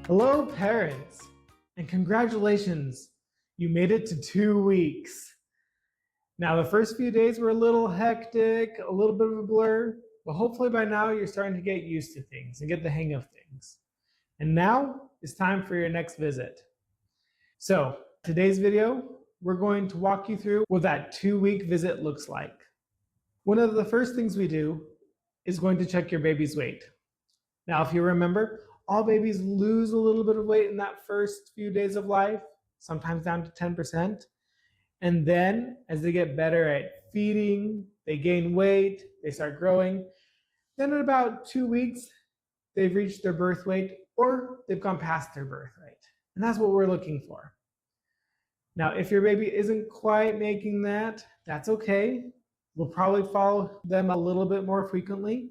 Hello, parents, and congratulations, you made it to 2 weeks. Now, the first few days were a little hectic, a little bit of a blur, but hopefully by now you're starting to get used to things and get the hang of things. And now it's time for your next visit. So, today's video, we're going to walk you through what that 2-week visit looks like. One of the first things we do is going to check your baby's weight. Now, if you remember, all babies lose a little bit of weight in that first few days of life, sometimes down to 10%. And then as they get better at feeding, they gain weight, they start growing. Then at about 2 weeks, they've reached their birth weight or they've gone past their birth weight. And that's what we're looking for. Now, if your baby isn't quite making that, that's okay. We'll probably follow them a little bit more frequently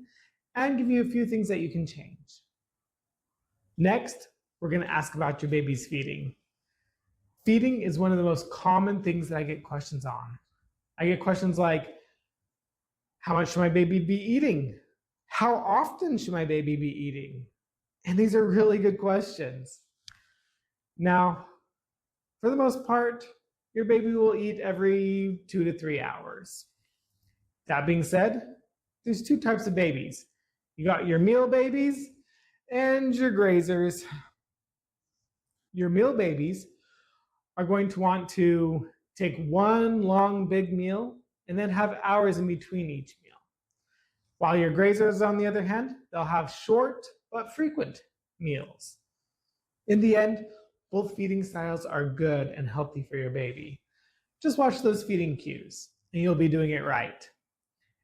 and give you a few things that you can change. Next, we're going to ask about your baby's feeding. Feeding is one of the most common things that I get questions on. I get questions like, how much should my baby be eating? How often should my baby be eating? And these are really good questions. Now, for the most part, your baby will eat every 2 to 3 hours. That being said, there's 2 types of babies. You got your meal babies and your grazers. Your meal babies are going to want to take one long big meal and then have hours in between each meal. While your grazers, on the other hand, they'll have short but frequent meals. In the end, both feeding styles are good and healthy for your baby. Just watch those feeding cues and you'll be doing it right.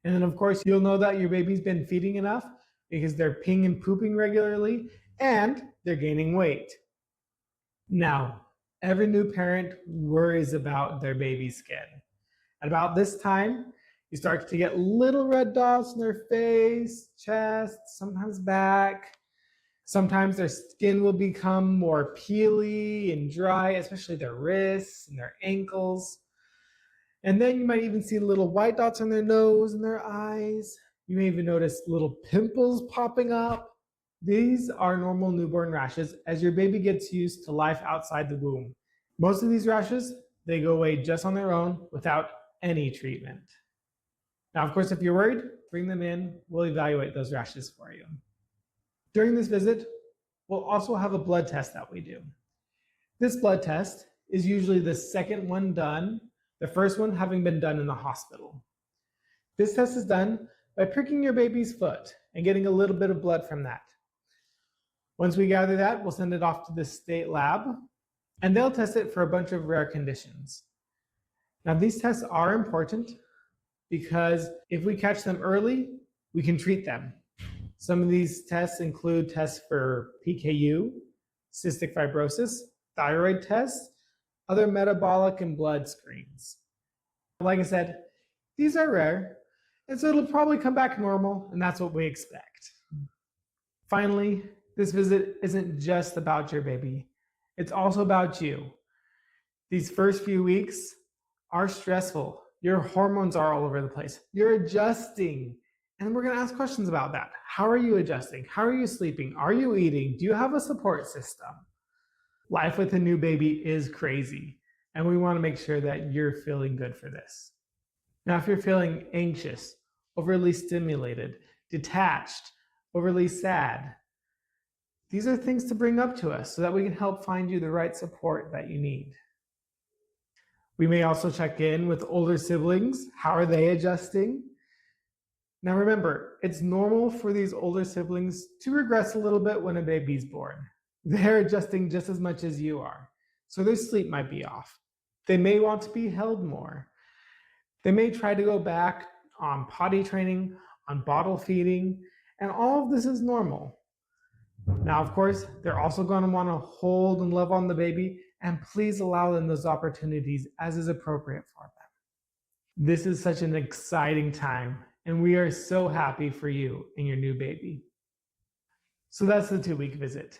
And then of course, you'll know that your baby's been feeding enough because they're peeing and pooping regularly and they're gaining weight. Now, every new parent worries about their baby's skin. At about this time, you start to get little red dots on their face, chest, sometimes back. Sometimes their skin will become more peely and dry, especially their wrists and their ankles. And then you might even see little white dots on their nose and their eyes. You may even notice little pimples popping up. These are normal newborn rashes as your baby gets used to life outside the womb. Most of these rashes, they go away just on their own without any treatment. Now, of course, if you're worried, bring them in. We'll evaluate those rashes for you. During this visit, we'll also have a blood test that we do. This blood test is usually the second one done, the first one having been done in the hospital. This test is done by pricking your baby's foot and getting a little bit of blood from that. Once we gather that, we'll send it off to the state lab, and they'll test it for a bunch of rare conditions. Now, these tests are important because if we catch them early, we can treat them. Some of these tests include tests for PKU, cystic fibrosis, thyroid tests, other metabolic and blood screens. Like I said, these are rare, and so it'll probably come back normal, and that's what we expect. Finally, this visit isn't just about your baby. It's also about you. These first few weeks are stressful. Your hormones are all over the place. You're adjusting. And we're going to ask questions about that. How are you adjusting? How are you sleeping? Are you eating? Do you have a support system? Life with a new baby is crazy. And we want to make sure that you're feeling good for this. Now, if you're feeling anxious, overly stimulated, detached, overly sad, these are things to bring up to us so that we can help find you the right support that you need. We may also check in with older siblings. How are they adjusting? Now remember, it's normal for these older siblings to regress a little bit when a baby's born. They're adjusting just as much as you are. So their sleep might be off. They may want to be held more. They may try to go back on potty training, on bottle feeding, and all of this is normal. Now, of course, they're also going to want to hold and love on the baby, and please allow them those opportunities as is appropriate for them. This is such an exciting time, and we are so happy for you and your new baby. So that's the 2-week visit.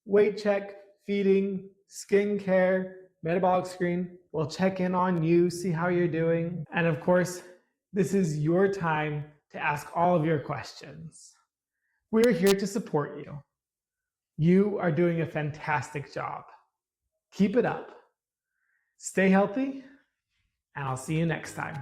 Weight check, feeding, skin care, metabolic screen. We'll check in on you, see how you're doing. And of course, this is your time to ask all of your questions. We're here to support you. You are doing a fantastic job. Keep it up. Stay healthy, and I'll see you next time.